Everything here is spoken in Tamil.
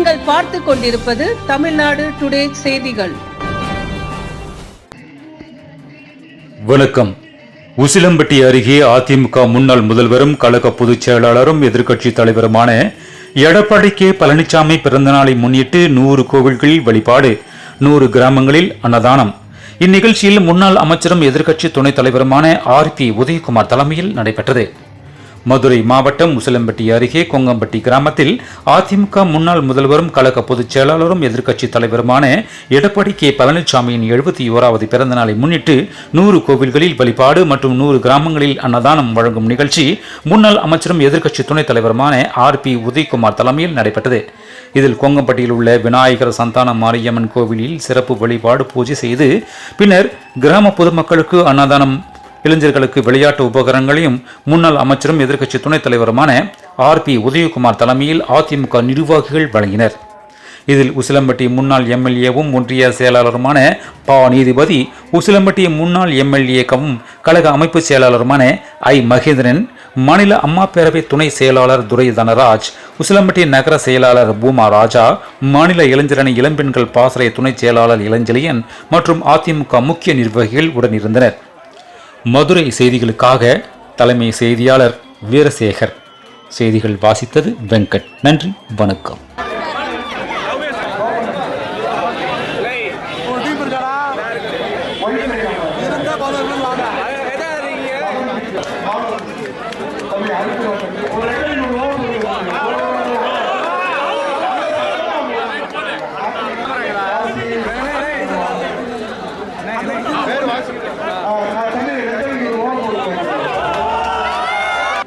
நீங்கள் பார்த்து கொண்டிருப்பது தமிழ்நாடு டுடே செய்திகள். வணக்கம். உசிலம்பட்டி அருகே அதிமுக முன்னாள் முதல்வரும் கழக பொதுச் செயலாளரும் எதிர்க்கட்சி தலைவருமான எடப்பாடி கே பழனிசாமி பிறந்தநாளை முன்னிட்டு 100 கோவில்களில் வழிபாடு, 100 கிராமங்களில் அன்னதானம். இந்நிகழ்ச்சியில் முன்னாள் அமைச்சரும் எதிர்க்கட்சி துணைத் தலைவருமான RP உதயகுமார் தலைமையில் நடைபெற்றது. மதுரை மாவட்டம் உசிலம்பட்டி அருகே கொங்கம்பட்டி கிராமத்தில் அதிமுக முன்னாள் முதல்வரும் கழக பொதுச் செயலாளரும் எதிர்க்கட்சி தலைவருமான எடப்பாடி கே பழனிசாமியின் 71வது பிறந்த நாளை முன்னிட்டு 100 கோவில்களில் வழிபாடு மற்றும் 100 கிராமங்களில் அன்னதானம் வழங்கும் நிகழ்ச்சி முன்னாள் அமைச்சரும் எதிர்க்கட்சி துணைத் தலைவருமான RP உதயகுமார் தலைமையில் நடைபெற்றது. இதில் கொங்கம்பட்டியில் உள்ள விநாயகர் சந்தான மாரியம்மன் கோவிலில் சிறப்பு வழிபாடு பூஜை செய்து பின்னர் கிராம பொதுமக்களுக்கு அன்னதானம், இளைஞர்களுக்கு விளையாட்டு உபகரணங்களையும் முன்னாள் அமைச்சரும் எதிர்க்கட்சி துணைத் தலைவருமான RP உதயகுமார் தலைமையில் அதிமுக நிர்வாகிகள் வழங்கினர். இதில் உசிலம்பட்டி முன்னாள் MLAவும் ஒன்றிய செயலாளருமான நீதிபதி, உசிலம்பட்டி முன்னாள் MLAவும் கழக அமைப்பு செயலாளருமான மகேந்திரன், மாநில அம்மா பேரவை துணை செயலாளர் துரை தனராஜ், உசிலம்பட்டி நகர செயலாளர் பூமா ராஜா, மாநில இளைஞரணி இளம்பெண்கள் பாசறை துணை செயலாளர் இளஞ்செழியன் மற்றும் அதிமுக முக்கிய நிர்வாகிகள் உடனிருந்தனர். மதுரை செய்திகளுக்காக தலைமை செய்தியாளர் வீரசேகர். செய்திகள் வாசித்தது வெங்கட். நன்றி, வணக்கம்.